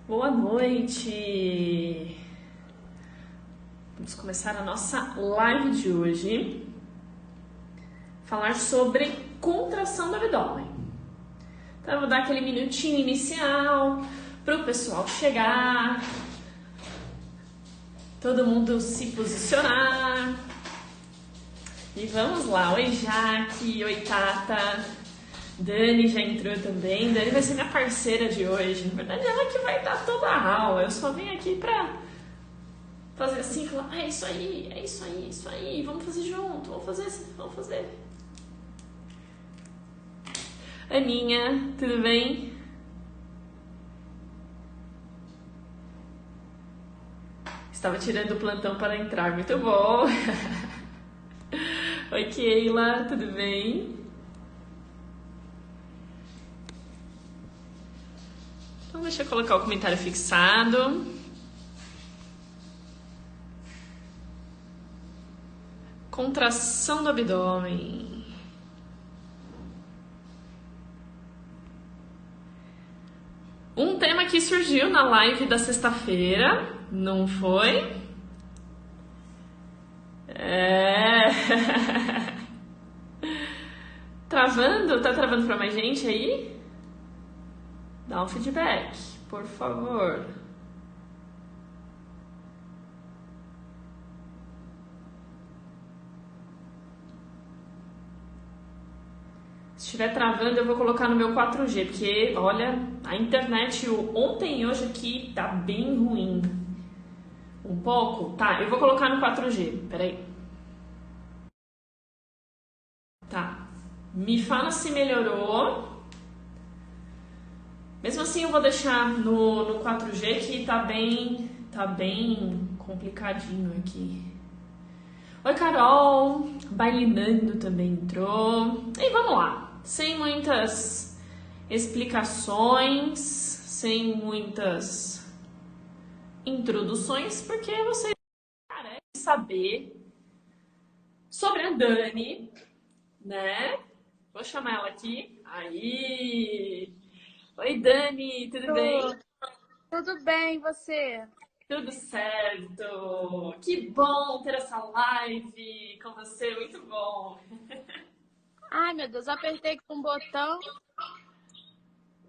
Boa noite! Vamos começar a nossa live de hoje. Falar sobre contração do abdômen. Então eu vou dar aquele minutinho inicial para o pessoal chegar, todo mundo se posicionar. E vamos lá. Oi, Jaque. Oi, Tata. Dani já entrou também. Dani vai ser minha parceira de hoje. Na verdade, ela que vai dar toda a aula. Eu só venho aqui pra fazer assim, falar, é isso aí, é isso aí, é isso aí. Vamos fazer junto, vamos fazer. Aninha, tudo bem? Estava tirando o plantão para entrar. Muito bom. Oi, Keila, tudo bem? Então, deixa eu colocar o comentário fixado. Contração do abdômen. Um tema que surgiu na live da sexta-feira, não foi? Travando? Tá travando pra mais gente aí? Dá um feedback, por favor. Se estiver travando, eu vou colocar no meu 4G, porque, olha, a internet ontem e hoje aqui tá bem ruim. Um pouco? Tá, eu vou colocar no 4G, peraí. Tá, me fala se melhorou. Mesmo assim, eu vou deixar no 4G, que tá bem complicadinho aqui. Oi, Carol. Bailinando também entrou. E vamos lá. Sem muitas explicações, sem muitas introduções, porque vocês querem saber sobre a Dani, né? Vou chamar ela aqui. Aí! Oi, Dani, tudo bem? Tudo bem, você? Tudo certo! Que bom ter essa live com você, muito bom! Ai, meu Deus, apertei com um botão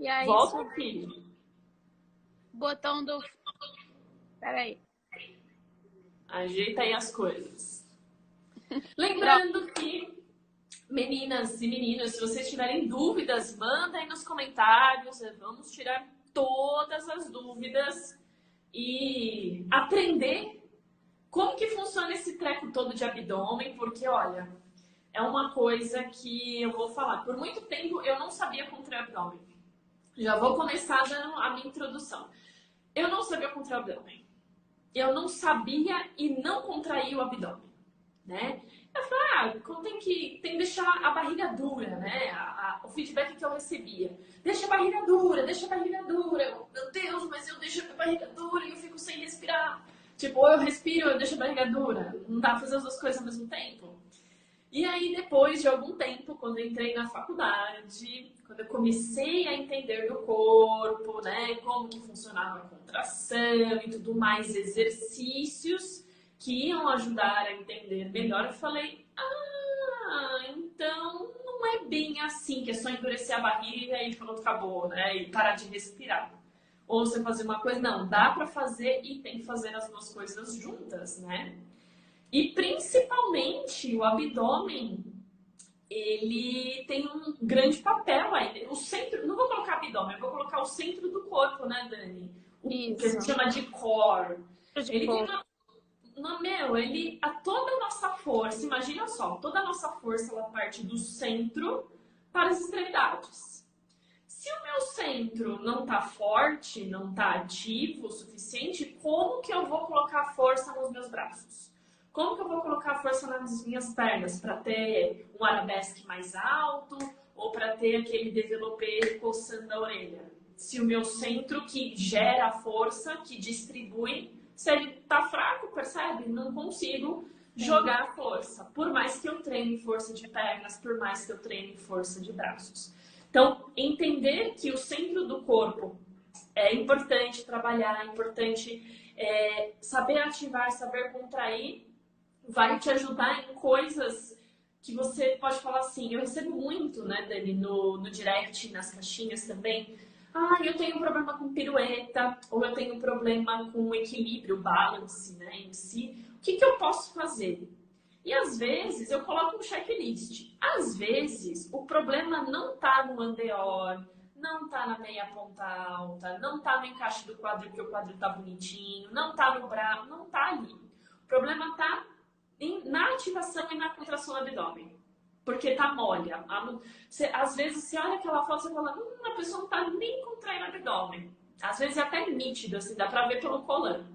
e aí Volta subiu aqui. o botão do... Peraí. Ajeita aí as coisas. Pronto. Lembrando que, meninas e meninos, se vocês tiverem dúvidas, mandem nos comentários. Vamos tirar todas as dúvidas e aprender como que funciona esse treco todo de abdômen, porque, olha, é uma coisa que eu vou falar. Por muito tempo eu não sabia contrair abdômen. Já vou começar dando a minha introdução. Eu não sabia contrair abdômen. Eu não sabia e não contraía o abdômen, né? Eu falei, tem que deixar a barriga dura, né? O feedback que eu recebia. Deixa a barriga dura, deixa a barriga dura. Meu Deus, mas eu deixo a barriga dura e eu fico sem respirar. Tipo, ou eu respiro ou eu deixo a barriga dura. Não dá pra fazer as duas coisas ao mesmo tempo. E aí, depois de algum tempo, quando eu entrei na faculdade, quando eu comecei a entender do corpo, né, como que funcionava a contração e tudo mais, exercícios que iam ajudar a entender melhor, eu falei, então não é bem assim, que é só endurecer a barriga e pronto, acabou, né, e parar de respirar. Ou você fazer uma coisa, não, dá pra fazer e tem que fazer as duas coisas juntas, né? E principalmente o abdômen, ele tem um grande papel aí. O centro, não vou colocar abdômen, eu vou colocar o centro do corpo, né, Dani? O que a Isso. gente chama de core. De Ele tem corpo. toda a nossa força, imagina só, toda a nossa força ela parte do centro para as extremidades. Se o meu centro não tá forte, não tá ativo o suficiente, como que eu vou colocar força nos meus braços? Como que eu vou colocar força nas minhas pernas para ter um arabesque mais alto ou para ter aquele développé coçando a orelha? Se o meu centro que gera a força, que distribui, se ele tá fraco, percebe? Não consigo jogar a força. Por mais que eu treine força de pernas, por mais que eu treine força de braços. Então, entender que o centro do corpo É importante trabalhar, é importante saber ativar, saber contrair, vai te ajudar em coisas que você pode falar assim. Eu recebo muito, né, Dani, no direct, nas caixinhas também. Ah, eu tenho um problema com pirueta, ou eu tenho um problema com equilíbrio, balance, né, em si. O que eu posso fazer? E às vezes eu coloco um checklist. Às vezes o problema não está no andeor, não está na meia ponta alta, não está no encaixe do quadril, que o quadril está bonitinho, não está no braço, não está ali. O problema está na ativação e na contração do abdômen. Porque tá mole. Às vezes você olha aquela foto e fala, a pessoa não tá nem contraindo o abdômen. Às vezes é até nítido, assim, dá pra ver pelo colã.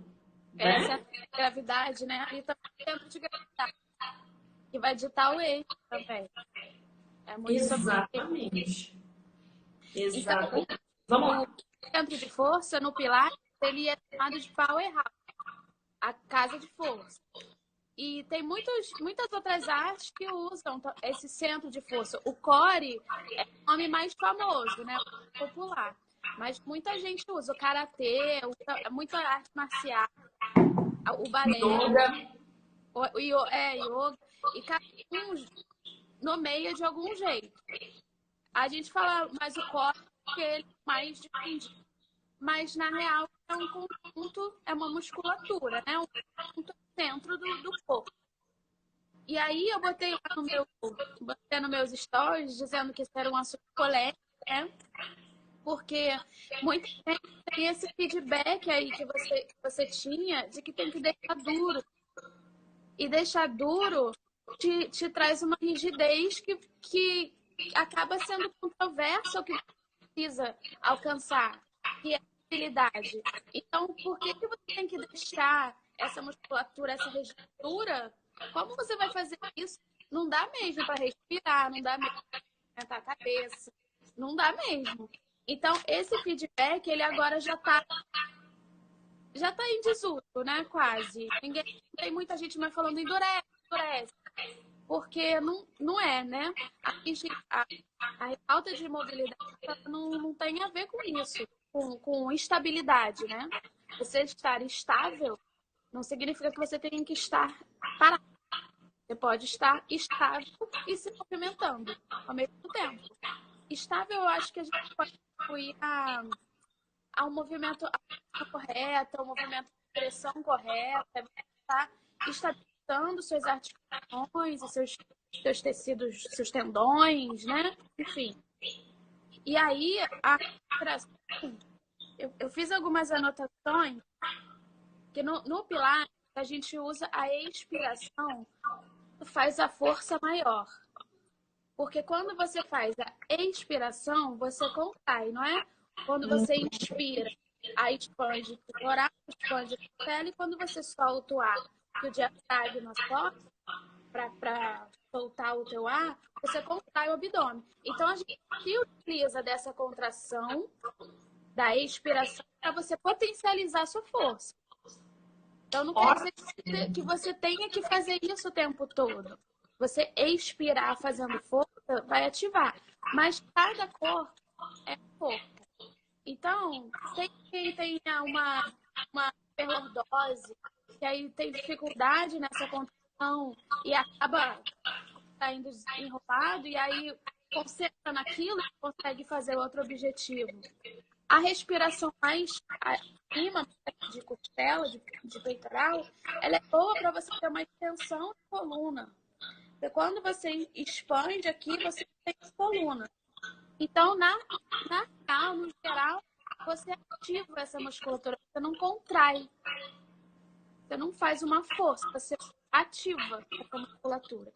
Essa Né? é a gravidade, né? E também o centro de gravidade, que vai ditar o eixo também. É muito Exatamente. Então, Vamos o lá. centro de força no pilar, ele é chamado de power house, a casa de força. E tem muitas outras artes que usam esse centro de força. O core é o nome mais famoso, né? Popular. Mas muita gente usa o karatê, muita arte marcial, o balé, Yoga. yoga, e cada um nomeia de algum jeito. A gente fala mais o core porque ele é mais difundido. Mas, na real, é um conjunto, é uma musculatura, né? Um conjunto centro do corpo. E aí eu botei lá nos meus stories dizendo que isso era um assunto polêmico, né? Porque muita gente tem esse feedback aí que você tinha de que tem que deixar duro. E deixar duro te traz uma rigidez que acaba sendo controversa o que você precisa alcançar, que é a habilidade. Então, por que você tem que deixar essa musculatura, essa rigidura? Como você vai fazer isso? Não dá mesmo para respirar, não dá mesmo para aumentar a cabeça, não dá mesmo. Então, esse feedback, ele agora já tá em desuso, né? Quase. Tem muita gente mais falando endurece. Porque não é, né? A falta de mobilidade não tem a ver com isso, com estabilidade, né? Você estar estável não significa que você tenha que estar parado. Você pode estar estável e se movimentando ao mesmo tempo. Estável, eu acho que a gente pode atribuir a um movimento correto, a um movimento de direção correta, você está estabilizando suas articulações, seus tecidos, seus tendões, né? Enfim. E aí, eu fiz algumas anotações que no Pilates a gente usa a expiração, faz a força maior. Porque quando você faz a expiração, você contrai, não é? Quando você inspira, aí expande o peitoral, expande a costela, e quando você solta o ar, que o diafragma sobe para soltar o teu ar, você contrai o abdômen. Então, a gente se utiliza dessa contração, da expiração, para você potencializar a sua força. Então, não quer dizer que você tenha que fazer isso o tempo todo. Você expirar fazendo força vai ativar. Mas cada corpo é corpo. Então, tem quem tenha uma hiperlordose, que aí tem dificuldade nessa contração e acaba saindo enrolado, e aí concentra naquilo e consegue fazer outro objetivo. A respiração mais acima de costela, de peitoral, ela é boa para você ter uma extensão de coluna. Porque quando você expande aqui, você tem coluna. Então, no geral, você ativa essa musculatura, você não contrai. Você não faz uma força, você ativa essa musculatura.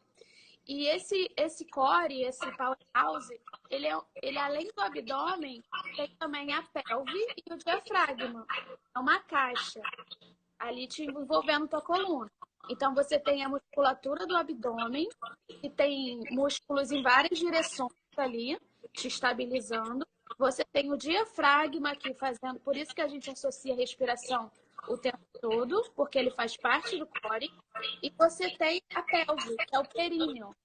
E esse core, esse powerhouse, ele além do abdômen, tem também a pelve e o diafragma. É uma caixa ali te envolvendo tua coluna. Então, você tem a musculatura do abdômen, que tem músculos em várias direções ali, te estabilizando. Você tem o diafragma aqui fazendo, por isso que a gente associa a respiração o tempo todo, porque ele faz parte do core. E você tem a pelve, que é o períneo,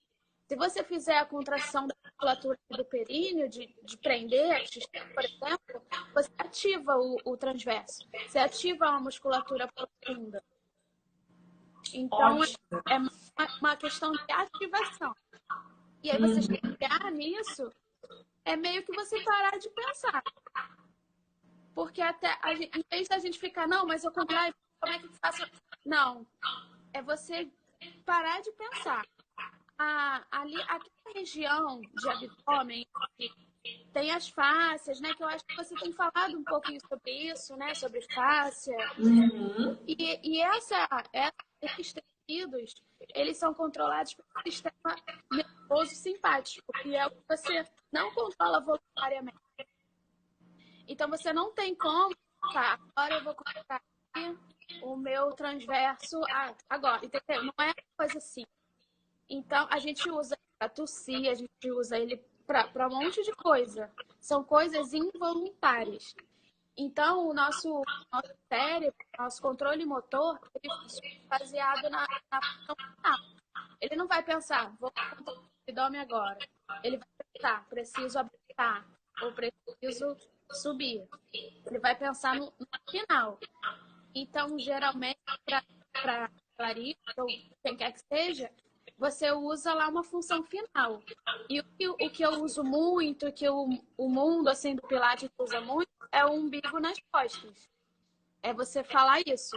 Se você fizer a contração da musculatura do períneo, de prender a xixi, por exemplo, você ativa o transverso. Você ativa uma musculatura profunda. Então, Ótimo. é uma questão de ativação. E aí você chegar nisso, é meio que você parar de pensar. Porque até em vez da gente ficar, não, mas eu comprei, como é que eu faço? Não, é você parar de pensar. Ali, aquela região de abdômen, tem as fáscias, né? Que eu acho que você tem falado um pouquinho sobre isso, né? Sobre fáscia. Uhum. E esses tecidos, eles são controlados pelo sistema nervoso simpático, que é o que você não controla voluntariamente. Então, você não tem como, tá, agora eu vou colocar aqui o meu transverso agora, entendeu? Não é uma coisa assim. Então, a gente usa para tossir, a gente usa ele para um monte de coisa. São coisas involuntárias. Então, o nosso cérebro, nosso controle motor, ele funciona baseado na função final. Ele não vai pensar, vou controlar o abdômen agora. Ele vai pensar, preciso apertar, ou preciso subir. Ele vai pensar no final. Então, geralmente, para clarista ou quem quer que seja, você usa lá uma função final. E o que eu uso muito, que o mundo assim, do Pilates usa muito, é o umbigo nas costas. É você falar isso.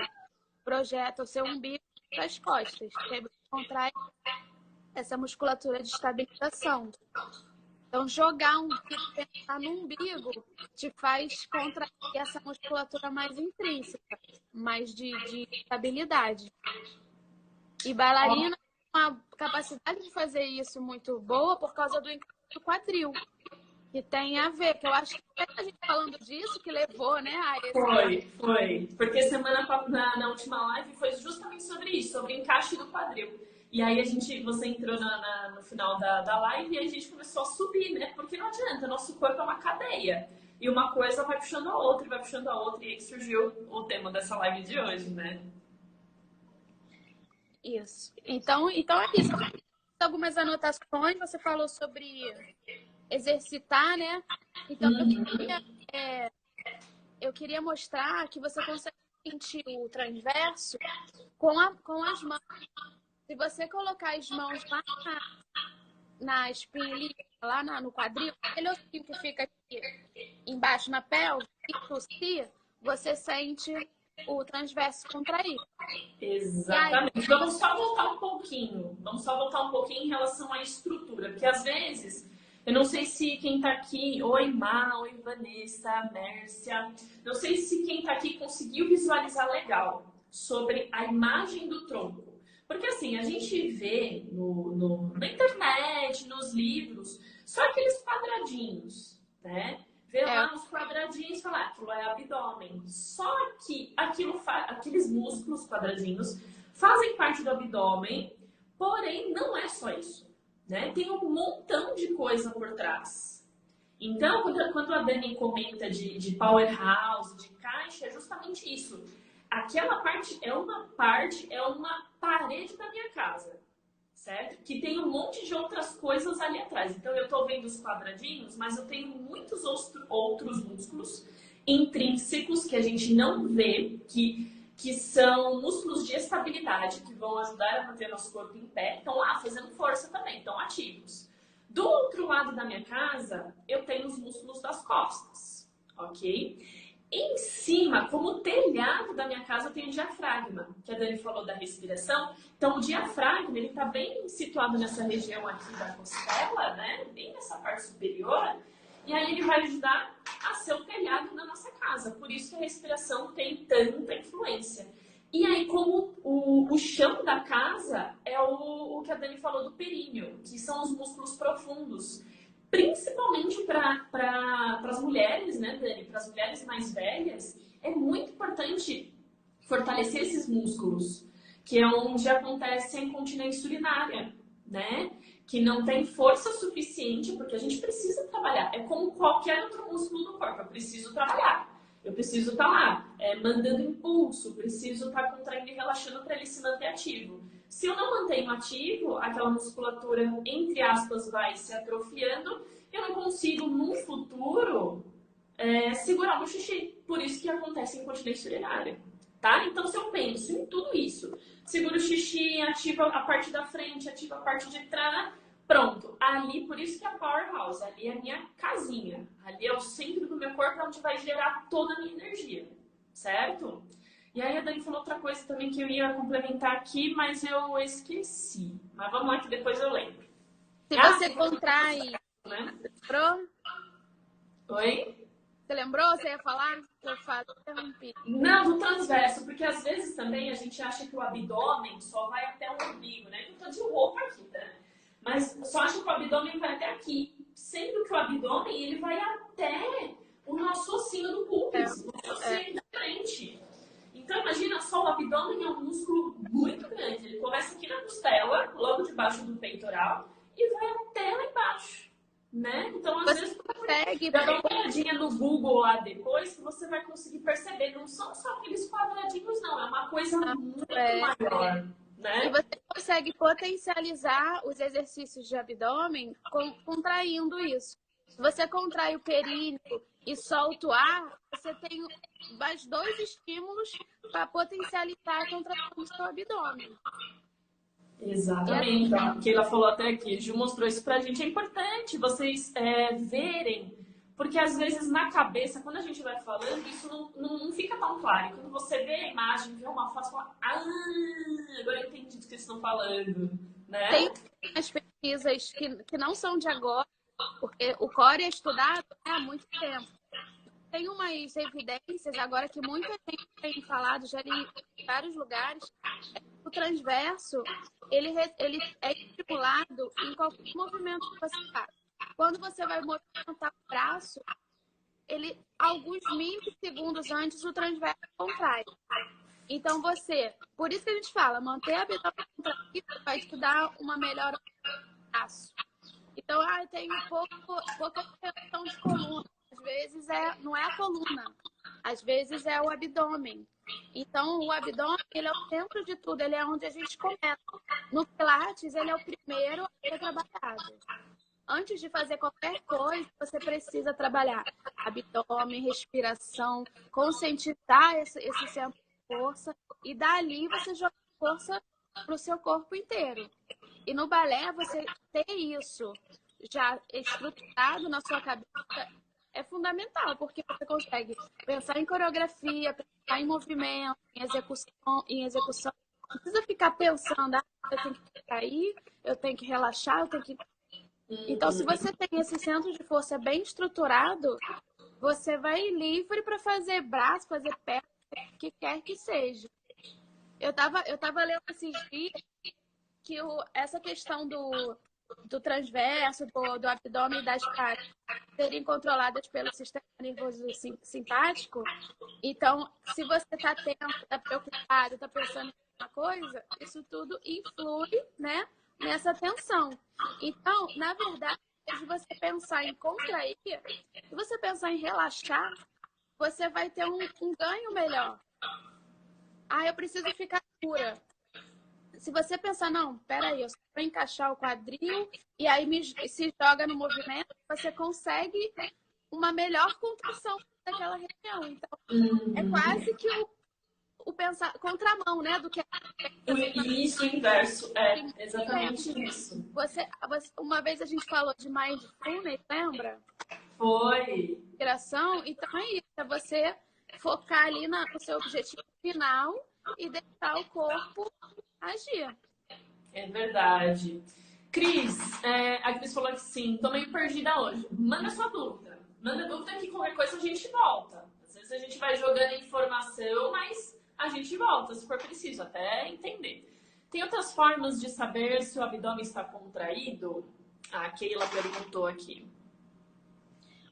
Projeta o seu umbigo nas costas. Que aí você contrai essa musculatura de estabilização. Então, jogar pensar no umbigo te faz contrair essa musculatura mais intrínseca, mais de estabilidade. E bailarina tem uma capacidade de fazer isso muito boa por causa do encaixe do quadril, que tem a ver, que eu acho que a gente falando disso que levou, né, a esse... Foi. Porque na última live foi justamente sobre isso, sobre o encaixe do quadril. E aí você entrou no final da live e a gente começou a subir, né? Porque não adianta, nosso corpo é uma cadeia. E uma coisa vai puxando a outra, e vai puxando a outra. E aí que surgiu o tema dessa live de hoje, né? Isso. Então é isso. Algumas anotações, você falou sobre exercitar, né? Então, eu queria mostrar que você consegue sentir o transverso com as mãos. Se você colocar as mãos lá na espinha, lá no quadril, aquele ossinho que fica aqui embaixo na pelve, e tossir, você sente o transverso contrair. Exatamente. Aí, vamos só voltar um pouquinho. Vamos só voltar um pouquinho em relação à estrutura. Porque às vezes, eu não sei se quem tá aqui, oi Má, oi Vanessa, Mércia, não sei se quem tá aqui conseguiu visualizar legal sobre a imagem do tronco. Porque assim, a gente vê na internet, nos livros, só aqueles quadradinhos, né? Vê lá os quadradinhos e fala, aquilo é abdômen. Só que aqueles músculos quadradinhos fazem parte do abdômen, porém não é só isso, né? Tem um montão de coisa por trás. Então, quando a Dani comenta de powerhouse, de caixa, é justamente isso. Aquela parte é uma parede da minha casa, certo? Que tem um monte de outras coisas ali atrás. Então, eu estou vendo os quadradinhos, mas eu tenho muitos outros músculos intrínsecos que a gente não vê, que são músculos de estabilidade, que vão ajudar a manter nosso corpo em pé. Estão lá fazendo força também, estão ativos. Do outro lado da minha casa, eu tenho os músculos das costas, ok? Em cima, como telhado da minha casa, eu tenho o diafragma, que a Dani falou da respiração. Então, o diafragma, ele está bem situado nessa região aqui da costela, né? Bem nessa parte superior. E aí ele vai ajudar a ser o telhado da nossa casa. Por isso que a respiração tem tanta influência. E aí, como o chão da casa é o que a Dani falou do períneo, que são os músculos profundos. Principalmente para as mulheres, né, Dani? Para as mulheres mais velhas, é muito importante fortalecer esses músculos, que é onde acontece a incontinência urinária, né? Que não tem força suficiente, porque a gente precisa trabalhar. É como qualquer outro músculo do corpo, eu preciso trabalhar. Eu preciso estar lá, mandando impulso, preciso estar contraindo e relaxando para ele se manter ativo. Se eu não mantenho ativo, aquela musculatura, entre aspas, vai se atrofiando, eu não consigo, no futuro, segurar o xixi. Por isso que acontece incontinência urinária, tá? Então, se eu penso em tudo isso, seguro o xixi, ativa a parte da frente, ativa a parte de trás, pronto. Ali, por isso que é a Powerhouse, ali é a minha casinha. Ali é o centro do meu corpo, onde vai gerar toda a minha energia, certo? E aí a Dani falou outra coisa também que eu ia complementar aqui, mas eu esqueci. Mas vamos lá que depois eu lembro. Se você contrai... Né? Lembrou? Oi? Você lembrou? Você ia falar? Eu falo, interrompi. Não, do transverso, porque às vezes também a gente acha que o abdômen só vai até o umbigo, né? Eu tô de roupa aqui, né? Mas só acha que o abdômen vai até aqui. Sendo que o abdômen, ele vai até o nosso ossinho do pubis, o nosso ossinho da frente. Então, imagina só, o abdômen é um músculo muito grande. Ele começa aqui na costela, logo debaixo do peitoral, e vai até lá embaixo, né? Então, às vezes, consegue dá uma olhadinha no Google lá depois, que você vai conseguir perceber. Não são só aqueles quadradinhos, não. É uma coisa muito maior, né? E você consegue potencializar os exercícios de abdômen contraindo isso. Se você contrai o períneo e solta o ar, você tem mais 2 estímulos para potencializar a contração do seu abdômen. Exatamente. A Keila falou até aqui, Ju mostrou isso pra gente. É importante vocês verem, porque às vezes na cabeça, quando a gente vai falando, isso não fica tão claro. E quando você vê a imagem, vê uma foto, você fala, agora eu entendi do que vocês estão falando, né? Tem as pesquisas que não são de agora, porque o core é estudado há muito tempo. Tem umas evidências agora que muita gente tem falado, já li em vários lugares, o transverso, ele é estimulado em qualquer movimento que você faz. Quando você vai movimentar o braço, alguns milissegundos antes, o transverso contrai. Então, por isso que a gente fala, manter a abdômen contraído vai te dar uma melhora no braço. Então, eu tenho pouca tensão de coluna. Às vezes não é a coluna, às vezes é o abdômen. Então, o abdômen, ele é o centro de tudo, ele é onde a gente começa. No Pilates, ele é o primeiro a ser trabalhado. Antes de fazer qualquer coisa, você precisa trabalhar abdômen, respiração, conscientizar esse centro de força e dali você joga força para o seu corpo inteiro. E no balé, você ter isso já estruturado na sua cabeça é fundamental, porque você consegue pensar em coreografia, pensar em movimento, em execução. Não precisa ficar pensando, eu tenho que cair, eu tenho que relaxar, eu tenho que... Então, se você tem esse centro de força bem estruturado, você vai livre para fazer braço, fazer perna, o que quer que seja. Eu tava lendo esses dias que essa questão do transverso, do abdômen e das partes serem controladas pelo sistema nervoso simpático. Então, se você está tenso, está preocupado, está pensando em alguma coisa, isso tudo influi, né, nessa tensão. Então, na verdade, se você pensar em contrair, se você pensar em relaxar, você vai ter um ganho melhor. Eu preciso ficar dura. Se você pensar, não, peraí, eu só vou encaixar o quadril e aí se joga no movimento, você consegue uma melhor contração daquela região. Então, é quase que o pensar contramão, né, do que isso, o inverso, exatamente isso. Uma vez a gente falou de mindfulness, lembra? Foi. Inspiração, então é isso, é você focar ali no seu objetivo final e deixar o corpo agir. É verdade. Cris, a Cris falou que sim, tô meio perdida hoje. Manda sua dúvida. Manda dúvida que qualquer coisa a gente volta. Às vezes a gente vai jogando informação, mas a gente volta, se for preciso, até entender. Tem outras formas de saber se o abdômen está contraído? A Keila perguntou aqui.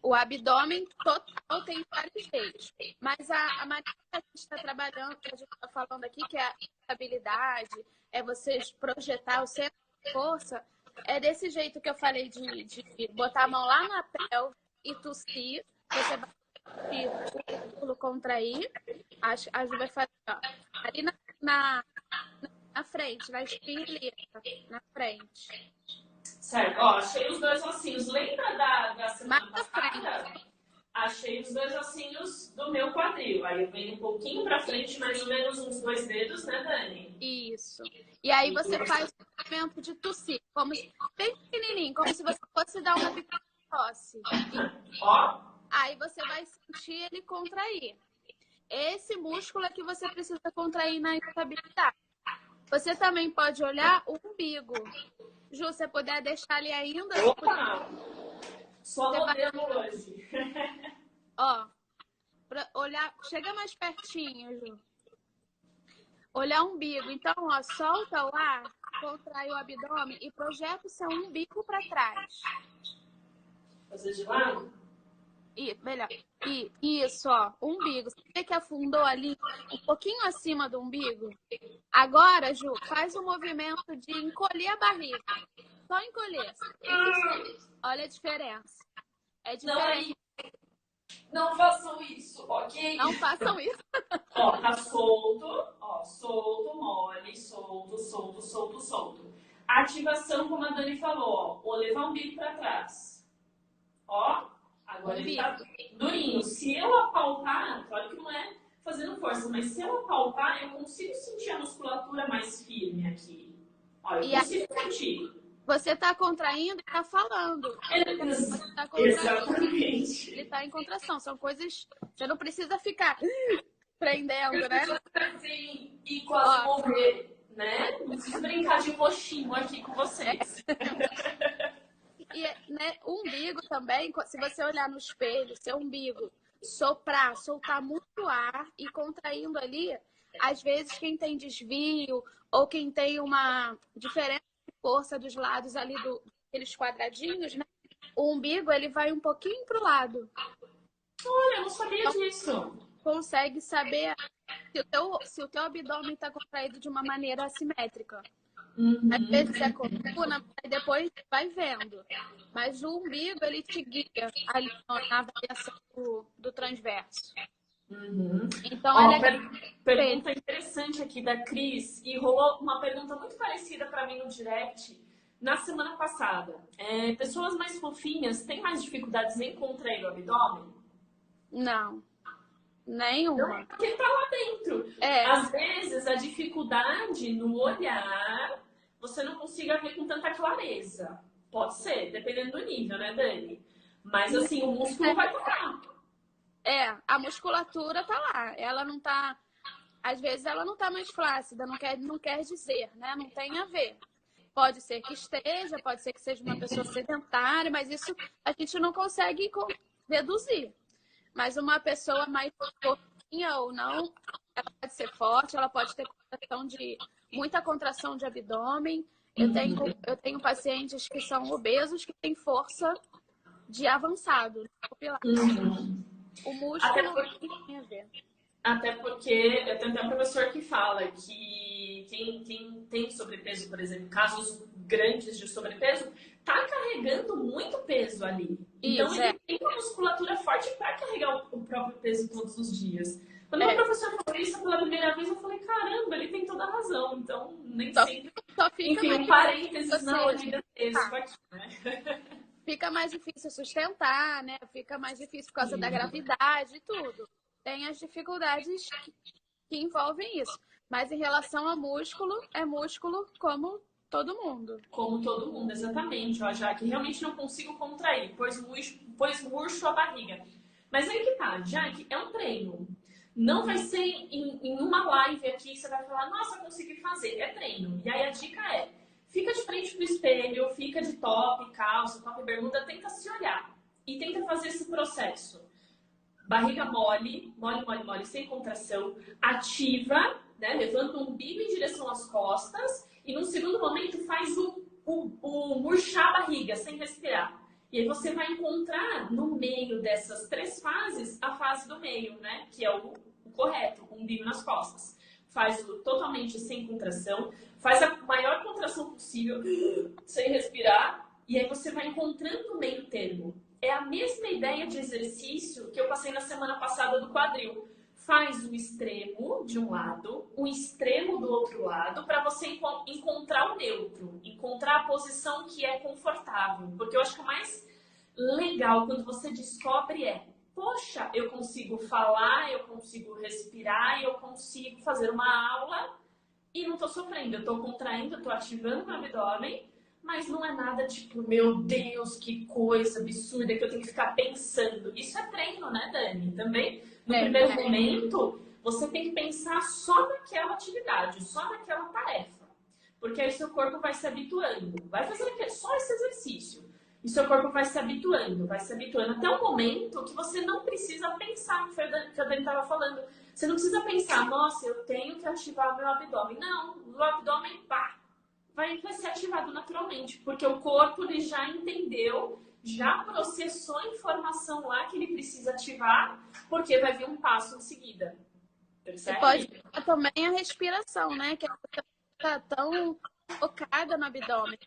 O abdômen total tem vários jeitos, mas a maneira que a gente está trabalhando, que a gente está falando aqui, que é a estabilidade, é você projetar o centro de força, é desse jeito que eu falei de botar a mão lá na pelve e tossir, você vai tossir, o músculo contrair, a Ju vai fazer, ó, ali na Na frente, na espinheta, na frente. Certo, ó, achei os dois ossinhos. Lembra da semana Mais passada? Achei os dois ossinhos do meu quadril. Aí eu venho um pouquinho pra frente, mais ou menos uns 2 dedos, né, Dani? Isso. E aí você faz o movimento de tossir, como se, bem pequenininho, como se você fosse dar uma pequena tosse. Ó. Aí você vai sentir ele contrair. Esse músculo é que você precisa contrair na irritabilidade. Você também pode olhar o umbigo. Ju, se você puder deixar ali ainda. Opa! Só modelo hoje. Ó, pra olhar, chega mais pertinho, Ju. Olhar o umbigo. Então, ó, solta o ar, contrai o abdômen e projeta o seu umbigo para trás. Fazer de lado? Melhor. Isso, ó, umbigo. Você vê que afundou ali um pouquinho acima do umbigo? Agora, Ju, faz o movimento de encolher a barriga. Só encolher. Isso. Olha a diferença. É diferente. Não façam isso, ok? Não façam isso. Ó, tá solto, ó, solto, mole, solto, solto, solto, solto. Ativação, como a Dani falou, ó, vou levar o umbigo pra trás. Ó, agora ele tá durinho. Se eu apalpar, claro que não é fazendo força, mas se eu apalpar, eu consigo sentir a musculatura mais firme aqui. Ó, eu consigo sentir. Você tá contraindo e tá falando. Você tá contraindo. Exatamente. Ele tá em contração. São coisas... Você não precisa ficar prendendo, né? Assim, e quase morrer, né? Não preciso brincar de mochimo aqui com vocês. E, né, o umbigo também, se você olhar no espelho, seu umbigo, soprar, soltar muito ar e contraindo ali, às vezes quem tem desvio ou quem tem uma diferença de força dos lados ali daqueles quadradinhos, né? O umbigo, ele vai um pouquinho pro lado. Olha, eu não sabia disso. Consegue saber se o teu abdômen está contraído de uma maneira assimétrica. Às vezes é coluna, e depois vai vendo. Mas o umbigo, ele te guia ali na avaliação do transverso. Então, pergunta interessante aqui da Cris. E rolou uma pergunta muito parecida para mim no direct na semana passada. Pessoas mais fofinhas têm mais dificuldades em contrair o abdômen? Não. Nenhuma. Não, porque tá lá dentro. Às vezes, a dificuldade no olhar, você não consiga ver com tanta clareza. Pode ser, dependendo do nível, né, Dani? Mas, assim, o músculo vai estar lá. A musculatura tá lá. Ela não tá... Às vezes, ela não tá mais flácida, não quer dizer, né? Não tem a ver. Pode ser que esteja, pode ser que seja uma pessoa sedentária, mas isso a gente não consegue deduzir. Mas uma pessoa mais fofinha ou não, ela pode ser forte, ela pode ter muita contração de abdômen. Eu tenho pacientes que são obesos, que têm força de avançado. O músculo não tem a ver. Até porque eu tenho até um professor que fala que quem tem sobrepeso, por exemplo, casos grandes de sobrepeso, tá carregando muito peso ali. Então ele tem uma musculatura forte para carregar o próprio peso todos os dias. Quando o professor falou isso pela primeira vez, eu falei, caramba, ele tem toda a razão. Então, nem sempre... Enfim, um parênteses na hora gigantesco aqui, né? Fica mais difícil sustentar, né? Fica mais difícil por causa da gravidade e tudo. Tem as dificuldades que envolvem isso. Mas em relação a músculo, é músculo como todo mundo. Como todo mundo, exatamente. Ó, já que realmente não consigo contrair, pois murcho a barriga. Mas aí que tá, Jaque, é um treino. Não vai ser em uma live aqui que você vai falar, nossa, consegui fazer. É treino. E aí a dica é, fica de frente pro espelho, fica de top, calça, top, bermuda, tenta se olhar. E tenta fazer esse processo. Barriga mole, sem contração, ativa, né? Levanta o umbigo em direção às costas e num segundo momento faz o murchar a barriga sem respirar. E aí você vai encontrar no meio dessas 3 fases a fase do meio, né? Que é o correto, o umbigo nas costas. Faz totalmente sem contração, faz a maior contração possível sem respirar e aí você vai encontrando o meio termo. É a mesma ideia de exercício que eu passei na semana passada do quadril. faz o extremo de um lado, o extremo do outro lado, para você encontrar o neutro, encontrar a posição que é confortável. Porque eu acho que o mais legal quando você descobre poxa, eu consigo falar, eu consigo respirar, eu consigo fazer uma aula e não tô sofrendo. Eu tô contraindo, eu tô ativando meu abdômen, mas não é nada tipo, meu Deus, que coisa absurda que eu tenho que ficar pensando. Isso é treino, né, Dani? Também, no primeiro momento, você tem que pensar só naquela atividade, só naquela tarefa. Porque aí seu corpo vai se habituando. Vai fazer só esse exercício. E seu corpo vai se habituando até o momento que você não precisa pensar, que foi o que a Dani estava falando. Você não precisa pensar, nossa, eu tenho que ativar o meu abdômen. Não, o abdômen, pá, vai ser ativado naturalmente, porque o corpo ele já entendeu, já processou a informação lá que ele precisa ativar, porque vai vir um passo em seguida. Percebe? Você pode pegar também a respiração, né? Que a pessoa está tão focada no abdômen.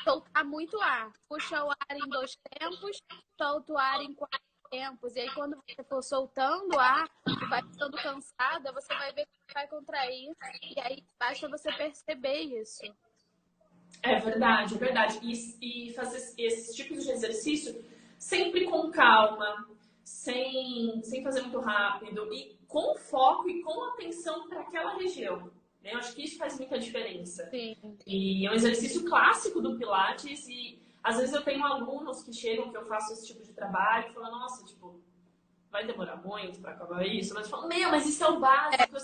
Soltar muito ar. Puxa o ar em 2 tempos, solta o ar em 4 tempos. E aí, quando você for soltando o ar, vai ficando cansada, você vai ver que vai contrair. E aí, basta você perceber isso. É verdade, é verdade. E fazer esses tipos de exercício sempre com calma, sem fazer muito rápido, e com foco e com atenção para aquela região. Eu acho que isso faz muita diferença. Sim. E é um exercício clássico do Pilates e às vezes eu tenho alunos que chegam que eu faço esse tipo de trabalho e falam, nossa, tipo, vai demorar muito para acabar isso? Mas eu falo, mas isso é o básico.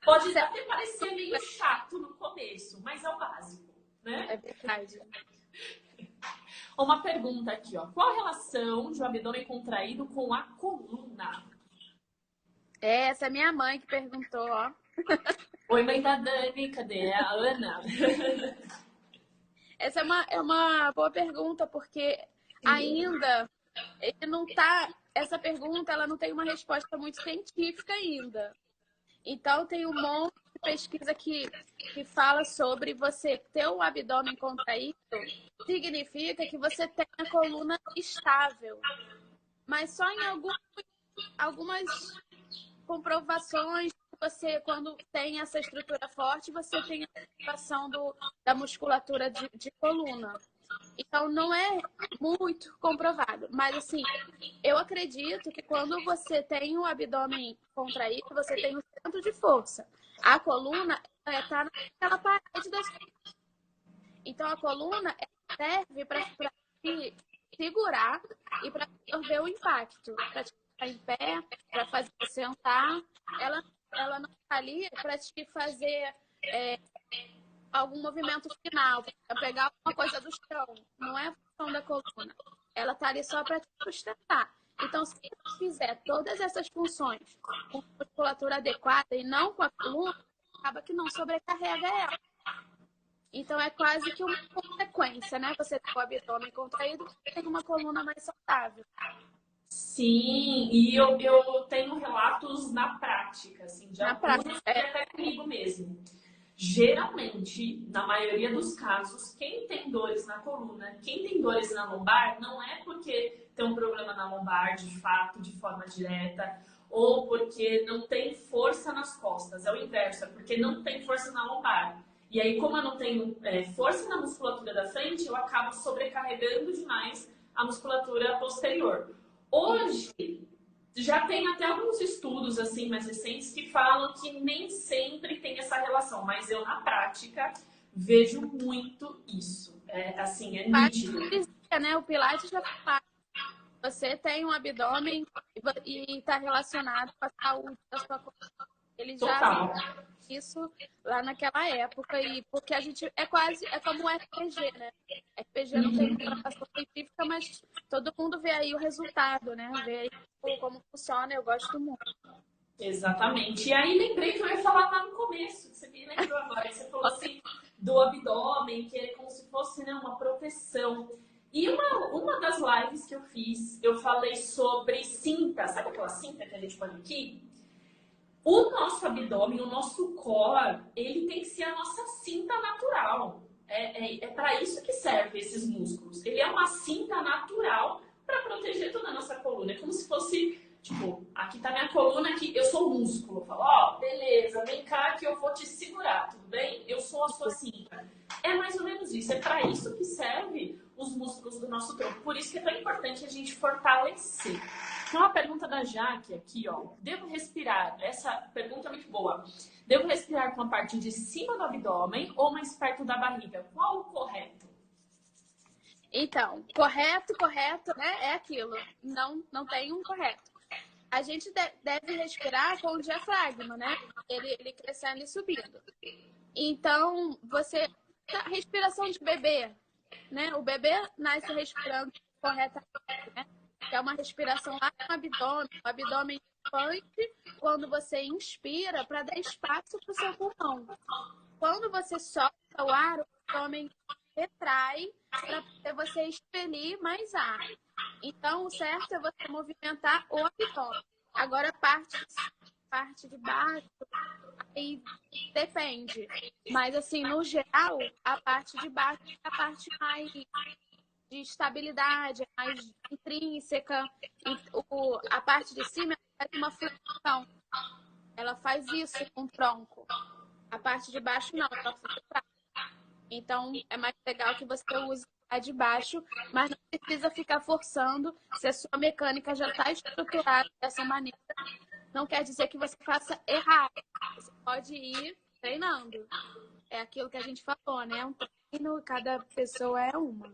Pode até parecer meio chato no começo, mas é o básico, né? É verdade. Uma pergunta aqui, ó. Qual a relação de um abdômen contraído com a coluna? Essa é minha mãe que perguntou, ó. Oi, mãe da Dani, cadê a Ana? Essa é uma boa pergunta, porque ainda ele não tá. Essa pergunta ela não tem uma resposta muito científica ainda. Então tem um monte de pesquisa que fala sobre você ter o abdômen contraído, significa que você tem a coluna estável. Mas só em algumas comprovações, você, quando tem essa estrutura forte, você tem a ativação da musculatura de coluna. Então, não é muito comprovado. Mas, assim, eu acredito que quando você tem o abdômen contraído, você tem o centro de força. A coluna está naquela parede das costas. Então, a coluna serve para segurar e para absorver o impacto. Para te ficar em pé, para fazer você sentar. Ela não está ali para te fazer algum movimento final, para pegar alguma coisa do chão. Não é a função da coluna. Ela está ali só para te sustentar. Então, se você fizer todas essas funções com musculatura adequada e não com a coluna, acaba que não sobrecarrega ela. Então, é quase que uma consequência, né? Você tem o abdômen contraído, tem uma coluna mais saudável. Sim, e eu tenho relatos na prática, assim, de alunos e até comigo mesmo. Geralmente, na maioria dos casos, quem tem dores na coluna, quem tem dores na lombar, não é porque tem um problema na lombar, de fato, de forma direta, ou porque não tem força nas costas. É o inverso, é porque não tem força na lombar. E aí, como eu não tenho força na musculatura da frente, eu acabo sobrecarregando demais a musculatura posterior. Hoje, já tem até alguns estudos assim mais recentes que falam que nem sempre tem essa relação, mas eu na prática vejo muito isso. É nítido. Né? O Pilates já faz. Você tem um abdômen e está relacionado com a saúde da sua coluna. Ele já isso lá naquela época, e porque a gente é como o RPG, né? RPG não tem comprovação científica, mas todo mundo vê aí o resultado, né? Vê aí como funciona, eu gosto muito. Exatamente. E aí lembrei que eu ia falar lá no começo, você me lembrou agora, você falou assim do abdômen, que é como se fosse, né, uma proteção. E uma das lives que eu fiz, eu falei sobre cinta, sabe aquela cinta que a gente põe aqui? O nosso abdômen, o nosso core, ele tem que ser a nossa cinta natural. É para isso que servem esses músculos. Ele é uma cinta natural para proteger toda a nossa coluna. É como se fosse Tipo, aqui tá minha coluna, aqui eu sou o músculo. Eu falo, ó, beleza, vem cá que eu vou te segurar, tudo bem? Eu sou a sua cinta. É mais ou menos isso. É para isso que serve os músculos do nosso tronco. Por isso que é tão importante a gente fortalecer. Então, a pergunta da Jaque aqui, ó. Devo respirar? Essa pergunta é muito boa. Devo respirar com a parte de cima do abdômen ou mais perto da barriga? Qual o correto? Então, correto, né? É aquilo. Não tem um correto. A gente deve respirar com o diafragma, né? Ele crescendo e subindo. Então, respiração de bebê, né? O bebê nasce respirando corretamente, né? Que é uma respiração lá no abdômen. O abdômen expande quando você inspira para dar espaço para o seu pulmão. Quando você solta o ar, o abdômen retrai para você expelir mais ar. Então, o certo é você movimentar o abdômen. Agora, a parte de baixo, aí depende. Mas, assim, no geral, a parte de baixo é a parte mais de estabilidade, mais intrínseca. A parte de cima é uma flexão. Ela faz isso com o tronco. A parte de baixo não, ela fica. Então, é mais legal que você use a de baixo, mas não precisa ficar forçando. Se a sua mecânica já está estruturada dessa maneira, não quer dizer que você faça errado. Você pode ir treinando. É aquilo que a gente falou, né? Um treino, cada pessoa é uma.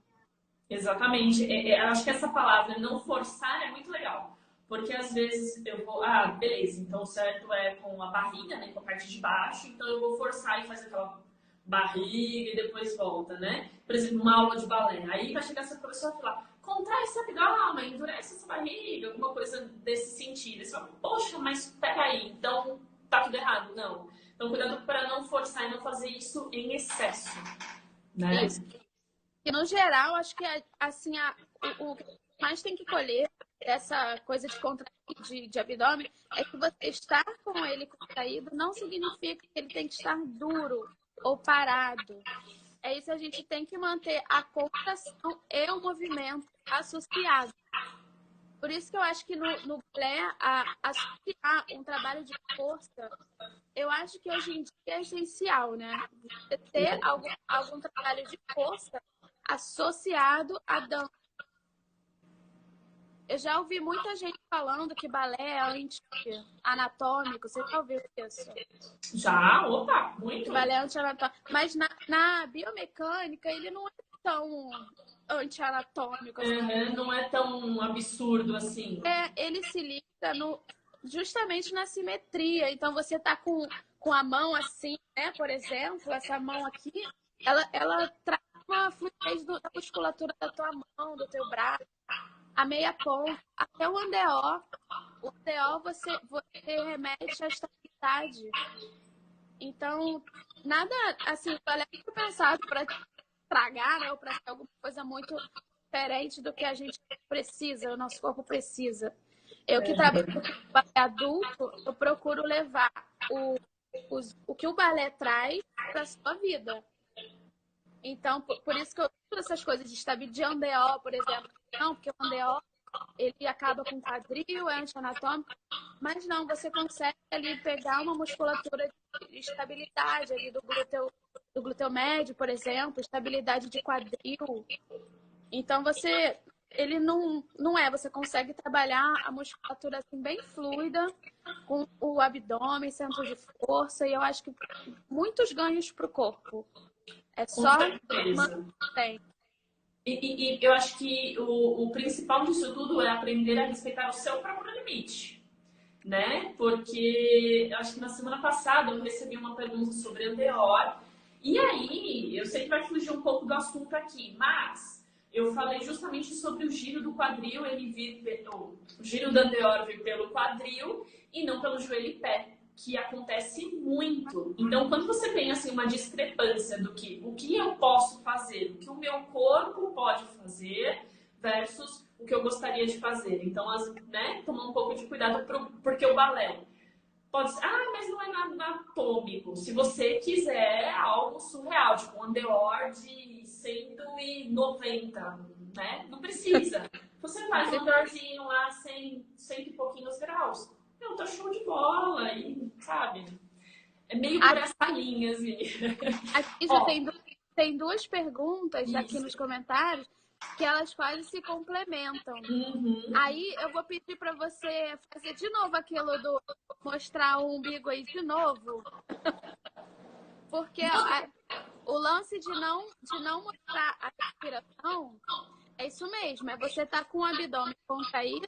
Exatamente. Acho que essa palavra não forçar é muito legal. Porque às vezes eu vou, beleza, então o certo é com a barriga, né? Com a parte de baixo, então eu vou forçar e fazer aquela barriga e depois volta, né? Por exemplo, uma aula de balé. Aí vai chegar essa professora e falar, contrai esse abdômen, endurece essa barriga, alguma coisa desse sentido. Você fala, poxa, mas peraí, então tá tudo errado. Não. Então, cuidado para não forçar e não fazer isso em excesso, né? Isso. E no geral, acho que assim, o que mais tem que colher dessa coisa de abdômen é que você estar com ele contraído não significa que ele tem que estar duro ou parado. É isso, a gente tem que manter a contração e o movimento associado. Por isso que eu acho que no balé, associar um trabalho de força, eu acho que hoje em dia é essencial, né? Você ter algum trabalho de força associado à dança. Eu já ouvi muita gente falando que balé é anti-anatômico. Você já ouviu isso? Já, opa, muito. Balé é anti-anatômico. Mas na biomecânica, ele não é tão anti-anatômico. Assim. Não é tão absurdo assim. Ele se liga justamente na simetria. Então, você tá com a mão assim, né? Por exemplo, essa mão aqui, ela traz uma fluidez da musculatura da tua mão, do teu braço. A meia ponta, até o andeó. O andeó você remete à estabilidade. Então, nada assim, o balé é pensado para estragar, né, ou para ser alguma coisa muito diferente do que a gente precisa, o nosso corpo precisa. Eu que trabalho com balé adulto, eu procuro levar o que o balé traz para a sua vida. Então, por isso que eu uso essas coisas de andeó, por exemplo. Não, porque o andeó, ele acaba com quadril, é anti-anatômico. Mas não, você consegue ali pegar uma musculatura de estabilidade ali do glúteo médio, por exemplo, estabilidade de quadril. Então, ele você consegue trabalhar a musculatura assim, bem fluida, com o abdômen, centro de força, e eu acho que muitos ganhos para o corpo. É só manter. E eu acho que o principal disso tudo é aprender a respeitar o seu próprio limite, né? Porque eu acho que na semana passada eu recebi uma pergunta sobre andeor, e aí eu sei que vai fugir um pouco do assunto aqui, mas eu falei justamente sobre o giro do quadril, o giro do andeor vir pelo quadril e não pelo joelho e pé, que acontece muito. Então, quando você tem assim uma discrepância do o que eu posso fazer, o que o meu corpo pode fazer versus o que eu gostaria de fazer. Então, né, tomar um pouco de cuidado porque o balé pode ser, mas não é nada anatômico. Se você quiser algo surreal, tipo um andeor de 190, né? Não precisa. Você faz um outdoorzinho lá, 100 e pouquinhos graus. Não, tá show de bola. E, sabe? É meio por essa linha, assim. Aqui já tem duas perguntas aqui nos comentários que elas quase se complementam. Aí eu vou pedir para você fazer de novo aquilo do mostrar o umbigo aí de novo. Porque o lance de não mostrar a respiração é isso mesmo. É você estar com o abdômen contraído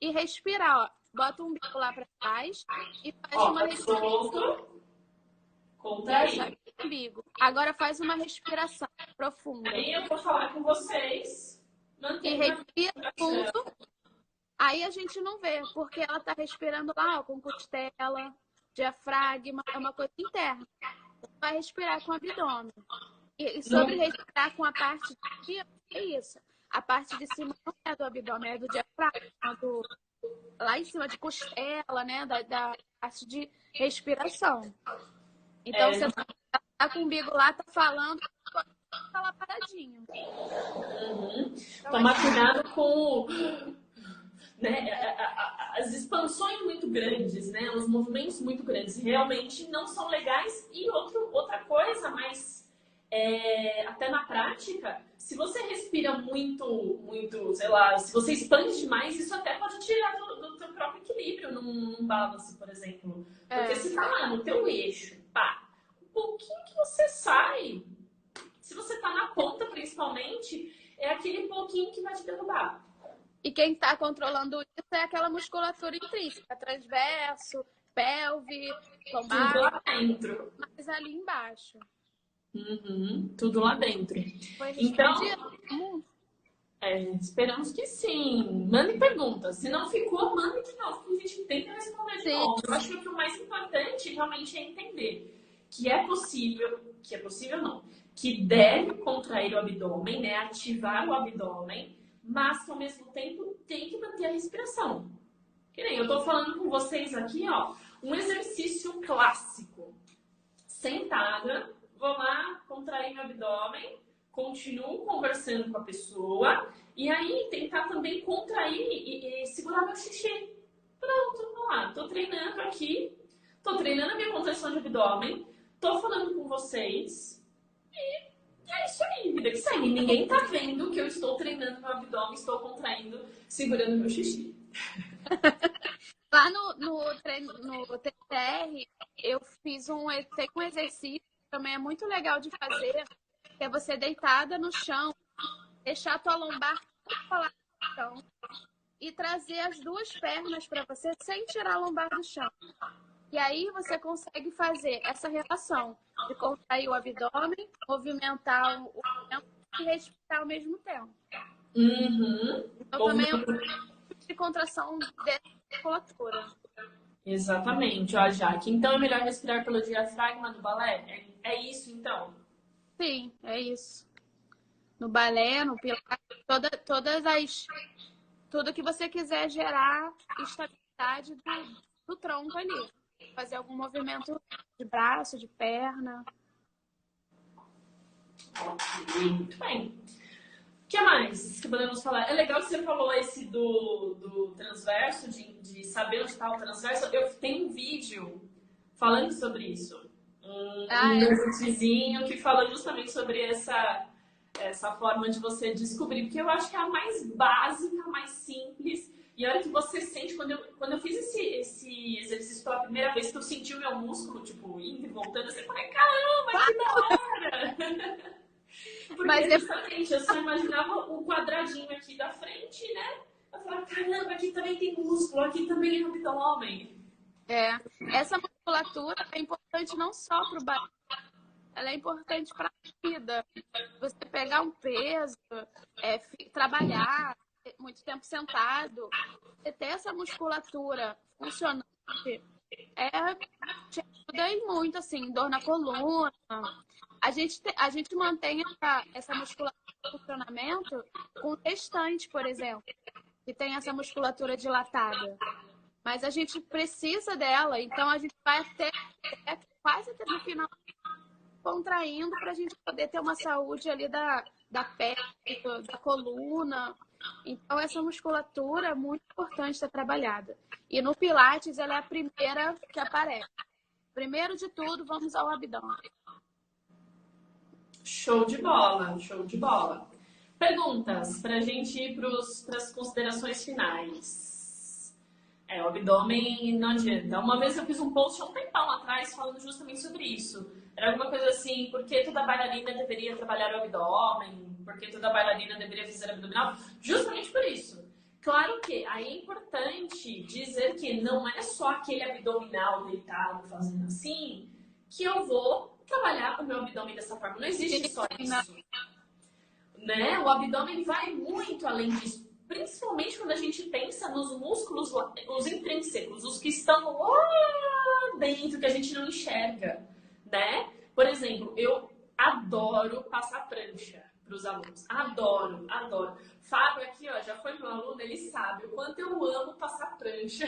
e respirar, ó. Bota o umbigo lá para trás e faz uma respiração. Contrair. Umbigo. Agora faz uma respiração profunda. Aí eu vou falar com vocês. E respira fundo. Aí a gente não vê, porque ela tá respirando lá, ó, com costela, diafragma, é uma coisa interna. Vai respirar com o abdômen. E sobre respirar com a parte de cima, é isso. A parte de cima não é do abdômen, é do diafragma, lá em cima de costela, né? Da parte de respiração. Então, você tá com o umbigo lá, tá falando, tá lá paradinho. Tomar cuidado com, né, as expansões muito grandes, né? Os movimentos muito grandes realmente não são legais. E outra coisa, mas até na prática, se você respira muito, sei lá, se você expande demais, isso até pode tirar do teu próprio equilíbrio num balance, por exemplo. Porque se tá lá no teu eixo, pá, um pouquinho que você sai, se você tá na ponta principalmente, é aquele pouquinho que vai te derrubar. E quem tá controlando isso é aquela musculatura intrínseca, transverso, pelve, lombar. Tudo lá dentro. Mas ali embaixo. Tudo lá dentro. Então, esperamos que sim. Mande perguntas. Se não ficou, mande de novo, que a gente tenta responder de novo. Eu acho que o mais importante realmente é entender que é possível não, que deve contrair o abdômen, né? Ativar o abdômen, mas que ao mesmo tempo tem que manter a respiração. Que nem eu tô falando com vocês aqui, ó, um exercício clássico. Sentada, vou lá contrair meu abdômen, continuo conversando com a pessoa e aí tentar também contrair e segurar meu xixi. Pronto, vamos lá, tô treinando aqui, tô treinando a minha contração de abdômen, tô falando com vocês e é isso aí, vida que segue. Ninguém tá vendo que eu estou treinando meu abdômen, estou contraindo, segurando meu xixi. Lá no TTR, eu fiz tem um exercício que também é muito legal de fazer, que é você deitada no chão, deixar a tua lombar falar no chão e trazer as duas pernas para você sem tirar a lombar do chão. E aí você consegue fazer essa relação de contrair o abdômen, movimentar o tempo e respirar ao mesmo tempo. Então também é um tipo de contração dessa musculatura. Exatamente, ó, Jaque. Então é melhor respirar pelo diafragma no balé? É isso, então? Sim, é isso. No balé, no pilates, tudo que você quiser gerar estabilidade do tronco ali. Fazer algum movimento de braço, de perna. Ok, muito bem. O que mais que podemos falar? É legal que você falou esse do transverso, de saber onde está o transverso. Eu tenho um vídeo falando sobre isso. Um exercíciozinho que fala justamente sobre essa forma de você descobrir. Porque eu acho que é a mais básica, a mais simples. E a hora que você sente, quando eu fiz esse exercício pela primeira vez, que eu senti o meu músculo, tipo, indo e voltando, assim, eu falei, caramba, que da hora! Porque justamente, eu só imaginava o quadradinho aqui da frente, né? Eu falava, caramba, aqui também tem músculo, aqui também é abdômen. Essa musculatura é importante não só para o balé, ela é importante para a vida. Você pegar um peso, trabalhar muito tempo sentado, você ter essa musculatura funcionante, te ajuda muito, assim, dor na coluna. A gente mantém essa musculatura em funcionamento com o restante, por exemplo, que tem essa musculatura dilatada. Mas a gente precisa dela, então a gente vai quase até no final contraindo para a gente poder ter uma saúde ali da pele, da coluna. Então, essa musculatura é muito importante ser trabalhada. E no Pilates, ela é a primeira que aparece. Primeiro de tudo, vamos ao abdômen. Show de bola, show de bola. Perguntas para a gente ir para as considerações finais. O abdômen não adianta. Uma vez eu fiz um post há um tempão atrás falando justamente sobre isso. Era alguma coisa assim, por que toda bailarina deveria trabalhar o abdômen? Por que toda bailarina deveria fazer abdominal? Justamente por isso. Claro que aí é importante dizer que não é só aquele abdominal deitado fazendo assim que eu vou trabalhar o meu abdômen dessa forma. Não existe só isso. Né? O abdômen vai muito além disso. Principalmente quando a gente pensa nos músculos, os intrínsecos, os que estão lá dentro, que a gente não enxerga. Né? Por exemplo, eu adoro passar prancha para os alunos. Adoro, adoro. Fábio aqui, ó, já foi meu aluno, ele sabe o quanto eu amo passar prancha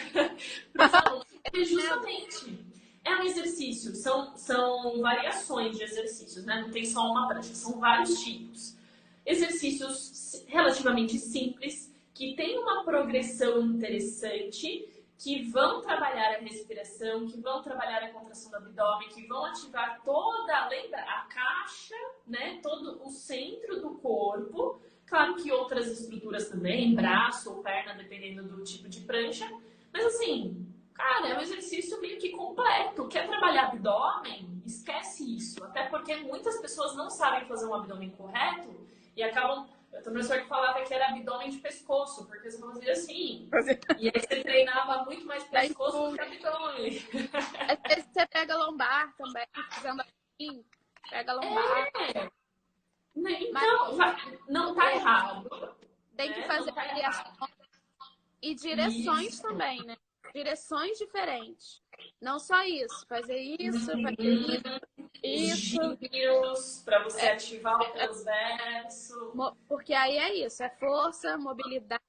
para os alunos. Porque justamente é um exercício, são variações de exercícios, né? Não tem só uma prancha, são vários tipos. Exercícios relativamente simples, que tem uma progressão interessante, que vão trabalhar a respiração, que vão trabalhar a contração do abdômen, que vão ativar toda, lembra, a caixa, né? Todo o centro do corpo. Claro que outras estruturas também, braço ou perna, dependendo do tipo de prancha. Mas assim, cara, é um exercício meio que completo. Quer trabalhar abdômen? Esquece isso. Até porque muitas pessoas não sabem fazer um abdômen correto e acabam... Eu tenho um professor que falava que era abdômen de pescoço, porque você fazia assim. E aí você treinava muito mais pescoço do que abdômen. Às vezes você pega lombar também, fazendo assim, pega lombar. Então, não tá errado. Tem que fazer variações e direções isso. Também, né? Direções diferentes. Não só isso. Fazer isso, fazer isso. Os giros para você ativar o transverso. Porque aí é isso. É força, mobilidade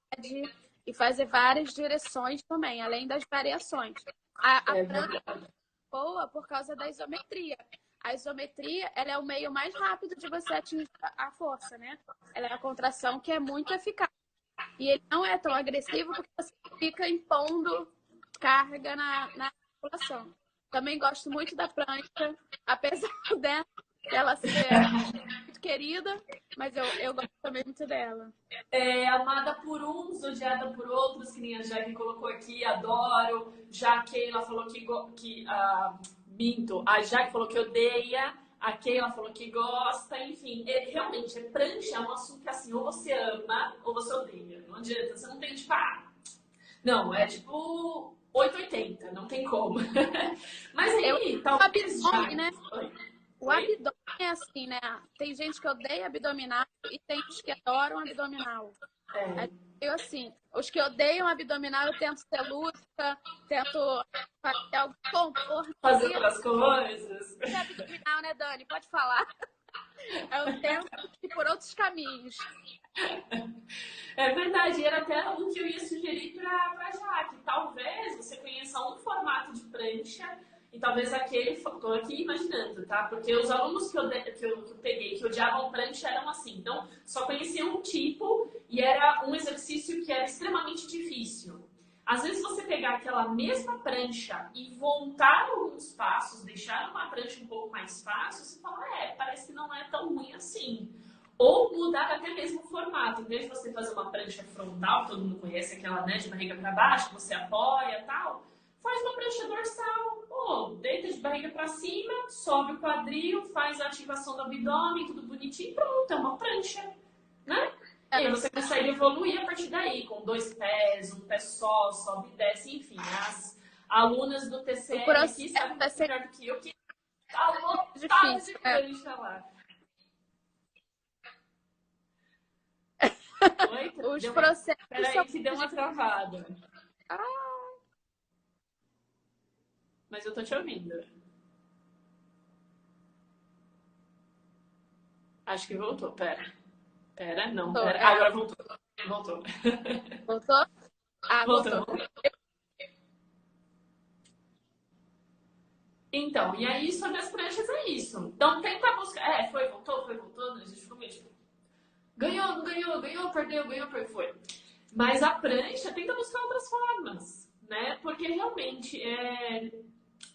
e fazer várias direções também, além das variações. A prancha é boa por causa da isometria. A isometria, ela é o meio mais rápido de você atingir a força, né? Ela é a contração que é muito eficaz. E ele não é tão agressivo porque você fica impondo carga na população. Também gosto muito da prancha, apesar dela ser muito querida, mas eu gosto também muito dela. Amada por uns, odiada por outros, que nem a Jaque colocou aqui, adoro. Já a Keila falou minto, a Jaque falou que odeia, a Keila falou que gosta, enfim, realmente, prancha é um assunto que assim, ou você ama ou você odeia. Não adianta, você não tem tipo, não, é tipo 880, não tem como. Mas aí, talvez abdômen, né? O abdômen é assim, né? Tem gente que odeia abdominal e tem gente que adoram abdominal. Eu, assim, os que odeiam abdominal, eu tento ser lúdica, tento fazer algo conforto. Fazer outras coisas. É abdominal, né, Dani? Pode falar. Eu tento ir por outros caminhos. É verdade, era até o que eu ia sugerir para Jaque. Talvez você conheça um formato de prancha e talvez aquele, estou aqui imaginando, tá? Porque os alunos que eu peguei, que odiavam prancha, eram assim. Então, só conheciam um tipo e era um exercício que era extremamente difícil. Às vezes você pegar aquela mesma prancha e voltar alguns passos, deixar uma prancha um pouco mais fácil, você fala, parece que não é tão ruim assim. Ou mudar até mesmo o formato. Em vez de você fazer uma prancha frontal, todo mundo conhece aquela, né, de barriga para baixo, que você apoia e tal, faz uma prancha dorsal. Deita de barriga para cima, sobe o quadril, faz a ativação do abdômen, tudo bonitinho, pronto, é uma prancha, né? E aí você consegue evoluir a partir daí, com 2 pés, um pé só, sobe e desce, enfim. As alunas do TCR aqui sabem muito melhor do que eu, que tá lotada de prancha lá. Oi? Os processos. Peraí, que deu uma travada. Mas eu tô te ouvindo. Acho que voltou. Pera, não. Pera. Agora voltou. Voltou? Voltou. Então, e aí sobre as pranchas é isso. Então tenta buscar. Voltou, não existe como isso. Ganhou, não ganhou, ganhou, perdeu, foi. Mas a prancha tenta buscar outras formas, né? Porque realmente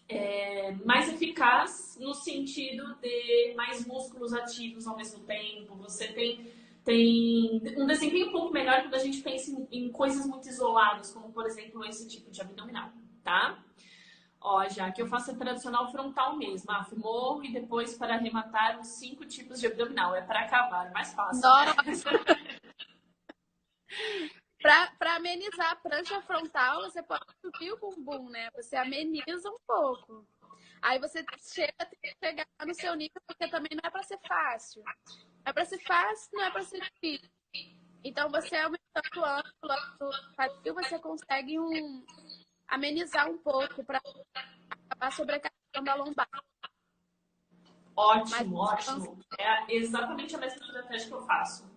é mais eficaz no sentido de mais músculos ativos ao mesmo tempo. Você tem um desempenho um pouco melhor quando a gente pensa em coisas muito isoladas, como, por exemplo, esse tipo de abdominal, tá? Ó, já que eu faço a tradicional frontal mesmo. Morro e depois, para arrematar, os 5 tipos de abdominal. É para acabar, mais fácil, Nossa, né? para amenizar a prancha frontal, você pode subir o bumbum, né? Você ameniza um pouco. Aí você tem que chegar no seu nível, porque também não é para ser fácil. É para ser fácil, não é para ser difícil. Então, você aumentando o ângulo do quadril, você consegue amenizar um pouco para acabar sobrecarregando a lombar. Ótimo, ótimo. É exatamente a mesma estratégia que eu faço.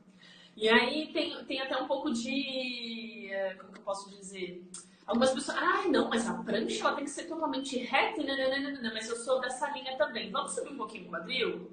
E aí tem até um pouco de... Como que eu posso dizer? Algumas pessoas... Ai, não, mas a prancha ela tem que ser totalmente reta. Não, mas eu sou dessa linha também. Vamos subir um pouquinho o quadril?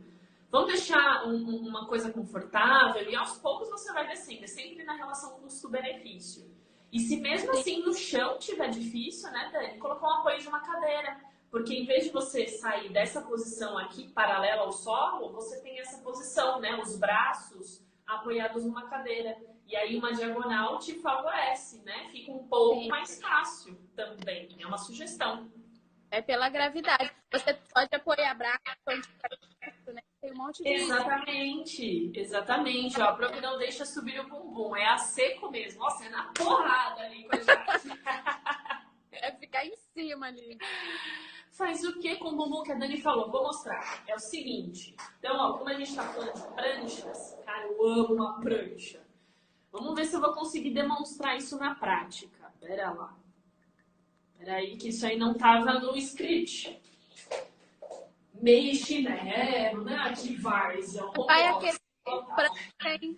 Vamos deixar uma coisa confortável e aos poucos você vai descendo. É sempre na relação custo-benefício. E se mesmo assim no chão tiver difícil, né, Dani? Colocar um apoio de uma cadeira. Porque em vez de você sair dessa posição aqui, paralela ao solo, você tem essa posição, né? Os braços apoiados numa cadeira. E aí uma diagonal te favorece, né? Fica um pouco mais fácil também. É uma sugestão. É pela gravidade. Você pode apoiar braço, né? Tem um monte de... Exatamente. Ó, prova que não deixa subir o bumbum. É a seco mesmo. Nossa, é na porrada ali com a gente. É ficar em cima ali. Faz o que com o bumbum que a Dani falou? Vou mostrar. É o seguinte. Então, ó, como a gente tá falando de pranchas, cara, eu amo uma prancha. Vamos ver se eu vou conseguir demonstrar isso na prática. Pera lá. Pera aí, que isso aí não tava no script. Meio chinelo, né? De várzea. Vai aquecer com prancha, hein?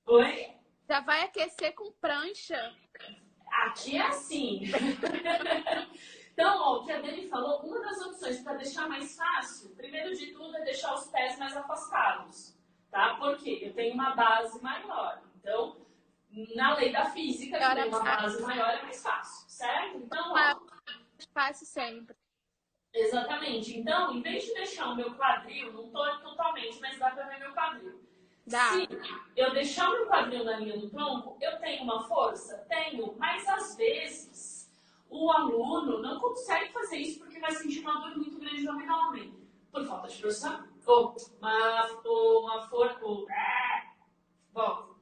Oi? Já vai aquecer com prancha. Aqui é assim. Então, ó, o que a Dani falou, uma das opções para deixar mais fácil, primeiro de tudo, é deixar os pés mais afastados, tá? Porque eu tenho uma base maior. Então, na lei da física, que tem uma base maior é mais fácil, certo? Então, ó, fácil sempre. Exatamente. Então, em vez de deixar o meu quadril, não tô totalmente, mas dá para ver meu quadril. Dá. Se eu deixar o meu quadril na linha do tronco, eu tenho uma força? Tenho, mas às vezes o aluno não consegue fazer isso porque vai sentir uma dor muito grande no abdômen, por falta de força, ou uma força, bom,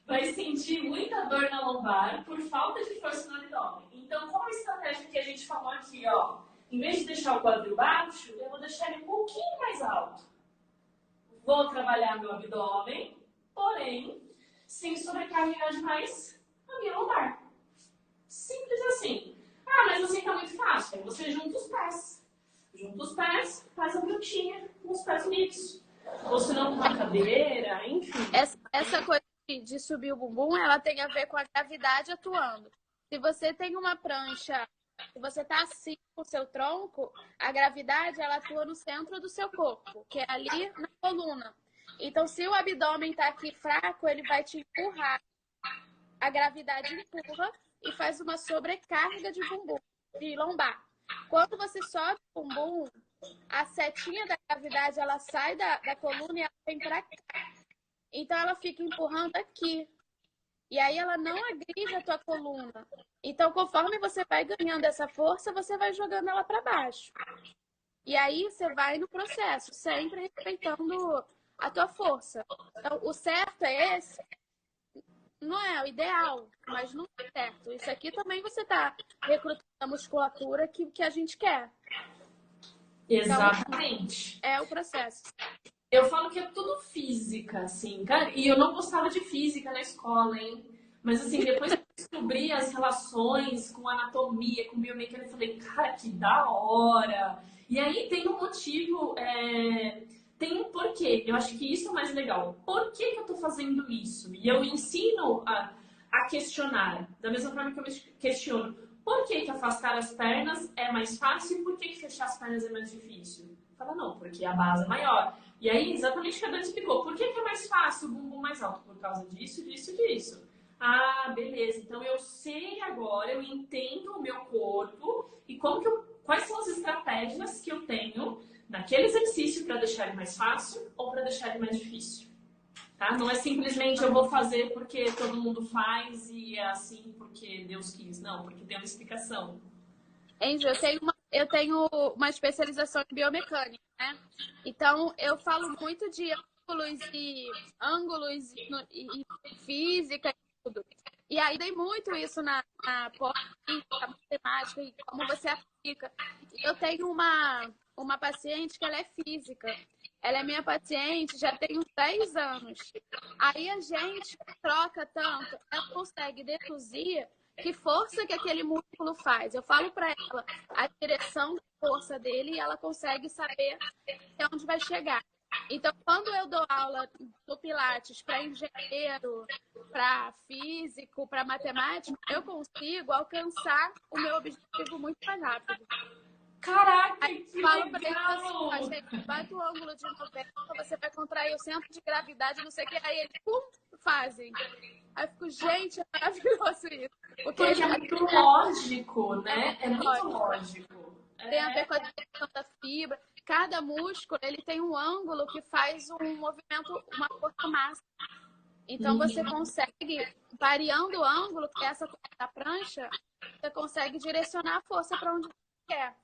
vai sentir muita dor na lombar por falta de força no abdômen. Então, qual a estratégia que a gente falou aqui, ó? Em vez de deixar o quadril baixo, eu vou deixar ele um pouquinho mais alto. Vou trabalhar meu abdômen, porém, sem sobrecarregar demais a minha lombar. Simples assim. Ah, mas assim tá muito fácil. Você junta os pés. Junta os pés, faz a brutinha com os pés unidos. Ou se não, com uma cadeira, enfim. Essa coisa de subir o bumbum, ela tem a ver com a gravidade atuando. Se você tem uma prancha, se você tá assim com o seu tronco, a gravidade, ela atua no centro do seu corpo, que é ali na coluna. Então, se o abdômen tá aqui fraco, ele vai te empurrar. A gravidade empurra e faz uma sobrecarga de bumbum, de lombar. Quando você sobe o bumbum, a setinha da gravidade, ela sai da coluna e ela vem pra cá. Então, ela fica empurrando aqui. E aí, ela não agride a tua coluna. Então, conforme você vai ganhando essa força, você vai jogando ela para baixo. E aí, você vai no processo, sempre respeitando a tua força. Então, o certo é esse. Não é o ideal, mas não é certo. Isso aqui também você está recrutando a musculatura que a gente quer. Exatamente. Então, é o processo. Eu falo que é tudo física, assim, cara. E eu não gostava de física na escola, hein? Mas, assim, depois que eu descobri as relações com anatomia, com biomecânica, eu falei, cara, que da hora! E aí tem um motivo, tem um porquê. Eu acho que isso é o mais legal. Por que eu tô fazendo isso? E eu ensino a questionar, da mesma forma que eu me questiono. Por que afastar as pernas é mais fácil e por que fechar as pernas é mais difícil? Fala, não, porque a base é maior. E aí, exatamente o que a Dani explicou. Por que é mais fácil o bumbum mais alto? Por causa disso, disso, disso. Ah, beleza. Então eu sei agora, eu entendo o meu corpo e quais são as estratégias que eu tenho naquele exercício para deixar ele mais fácil ou para deixar ele mais difícil. Tá? Não é simplesmente eu vou fazer porque todo mundo faz e é assim porque Deus quis. Não, porque tem uma explicação. Angel, eu tenho uma especialização em biomecânica, né? Então, eu falo muito de ângulos e física e tudo. E aí, dei muito isso na física, matemática e como você aplica. Eu tenho uma paciente que ela é física. Ela é minha paciente já tem uns 10 anos. Aí a gente troca tanto, ela consegue deduzir que força que aquele músculo faz. Eu falo para ela a direção da força dele e ela consegue saber até onde vai chegar. Então, quando eu dou aula do Pilates para engenheiro, para físico, para matemático, eu consigo alcançar o meu objetivo muito mais rápido. Caraca, aí que falo legal! pra ele assim, gente, bate o ângulo de 90, você vai contrair o centro de gravidade, não sei o que, aí eles, pum, fazem. Aí eu fico, gente, é maravilhoso isso. Porque é muito lógico, né? É muito lógico. Tem a ver com a direção da fibra. Cada músculo, ele tem um ângulo que faz um movimento, uma força máxima. Então, você consegue, variando o ângulo, que é essa coisa da prancha, você consegue direcionar a força para onde você quer.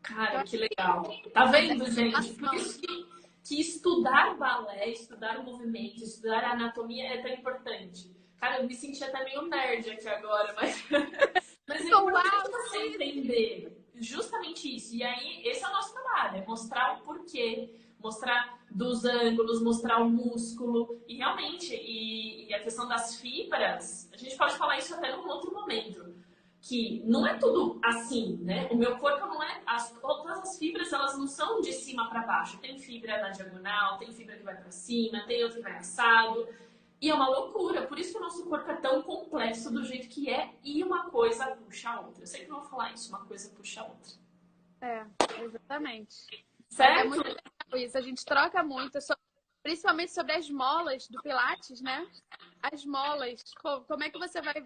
Cara, que legal. Tá vendo, gente? Por isso que estudar balé, estudar o movimento, estudar a anatomia é tão importante. Cara, eu me senti até meio nerd aqui agora, mas é importante você entender justamente isso. E aí, esse é o nosso trabalho, é mostrar o porquê, mostrar dos ângulos, mostrar o músculo. E realmente, e a questão das fibras, a gente pode falar isso até num outro momento. Que não é tudo assim, né? O meu corpo não é... todas as fibras, elas não são de cima para baixo. Tem fibra na diagonal, tem fibra que vai para cima, tem outra que vai assado. E é uma loucura. Por isso que o nosso corpo é tão complexo do jeito que é. E uma coisa puxa a outra. Eu sempre vou falar isso. Uma coisa puxa a outra. É, exatamente. Certo? É muito legal isso. A gente troca muito, principalmente sobre as molas do Pilates, né? As molas. Como é que você vai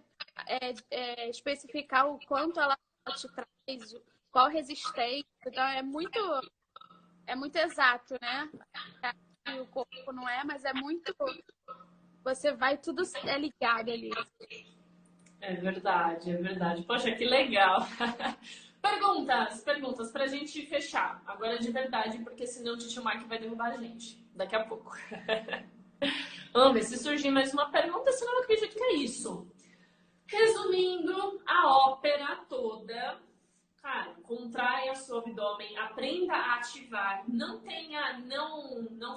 especificar o quanto ela te traz, qual resistência? Então, é muito exato, né? O corpo não é, mas é muito... Você vai, tudo é ligado ali. É verdade, é verdade. Poxa, que legal. Perguntas pra gente fechar. Agora de verdade, porque senão o Titio Mark vai derrubar a gente daqui a pouco. Vamos ver se surgir mais uma pergunta, senão eu acredito que é isso. Resumindo a ópera toda, cara, contraia seu abdômen, aprenda a ativar, não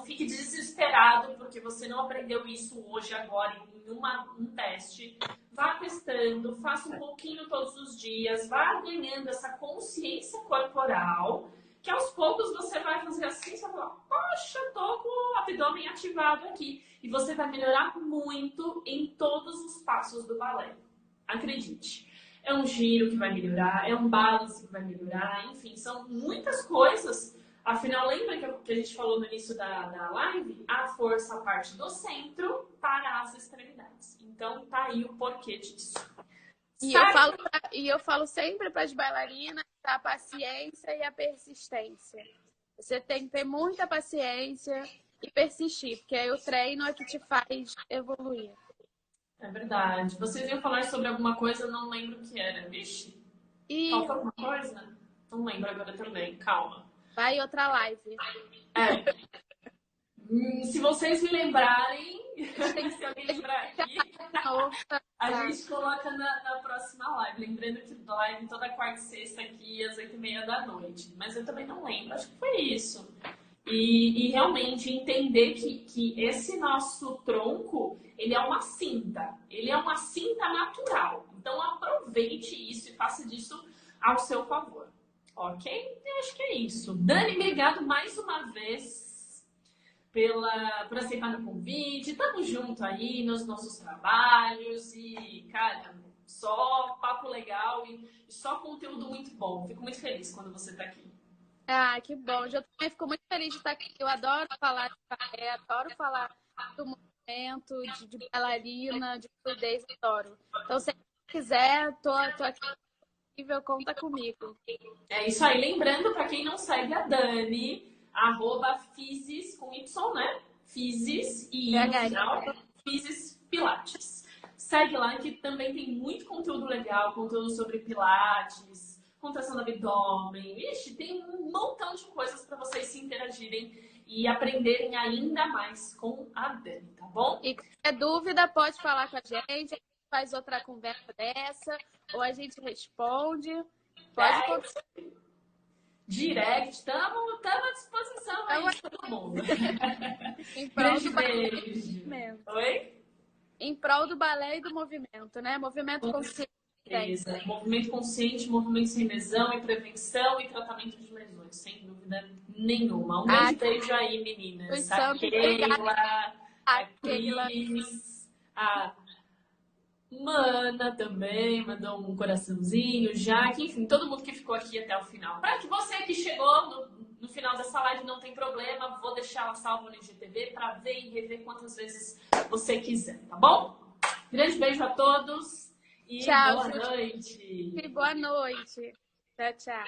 fique desesperado porque você não aprendeu isso hoje, agora, em um teste. Vá testando, faça um pouquinho todos os dias, vá ganhando essa consciência corporal, que aos poucos você vai fazer assim, você vai falar, poxa, tô com o abdômen ativado aqui. E você vai melhorar muito em todos os passos do balé. Acredite. É um giro que vai melhorar, é um balance que vai melhorar, enfim, são muitas coisas. Afinal, lembra que a gente falou no início da live? A força parte do centro para as extremidades. Então, tá aí o porquê disso. E eu falo sempre para as bailarinas a paciência e a persistência. Você tem que ter muita paciência e persistir, porque aí o treino é que te faz evoluir. É verdade. Vocês iam falar sobre alguma coisa, eu não lembro o que era. Vixe. Faltou alguma coisa? Não lembro agora também. Calma. Vai outra live. Se vocês me lembrarem, se alguém lembrar aqui, a gente coloca na próxima live. Lembrando que live toda quarta e sexta aqui às 8h30 da noite. Mas eu também não lembro. Acho que foi isso. E realmente entender que esse nosso tronco, ele é uma cinta. Ele é uma cinta natural. Então aproveite isso e faça disso ao seu favor. Ok? Eu acho que é isso. Dani, obrigado mais uma vez por aceitar o convite. Tamo junto aí nos nossos trabalhos. E, cara, só papo legal e só conteúdo muito bom. Fico muito feliz quando você tá aqui. Ah, que bom. Eu também fico muito feliz de estar aqui. Eu adoro falar de balé, adoro falar do movimento, de bailarina, de fluidez, adoro. Então, se quiser, tô aqui disponível, conta comigo. É isso aí. Lembrando, para quem não segue a Dani, @physis com Y, né? Physis e I no PHI. final, Physis Pilates. Segue lá que também tem muito conteúdo legal, conteúdo sobre Pilates, contração do abdômen. Ixi, tem um montão de coisas para vocês se interagirem e aprenderem ainda mais com a Dani, tá bom? E qualquer dúvida, pode falar com a gente faz outra conversa dessa, ou a gente responde. Pode contar. Direct, estamos à disposição aí de todo mundo. Em prol Grande do balé beijo. e do movimento. Oi? Em prol do balé e do movimento, né? Movimento consciente. Movimento consciente, movimento sem lesão e prevenção e tratamento de lesões, sem dúvida nenhuma. Um grande beijo aí, meninas. A Keila, a Cris, a Mana também mandou um coraçãozinho, Jaque, enfim, todo mundo que ficou aqui até o final. Para que você que chegou no final dessa live não tem problema, vou deixar ela salva no IGTV para ver e rever quantas vezes você quiser, tá bom? Grande beijo a todos e tchau, boa noite. Boa noite. Tchau, tchau.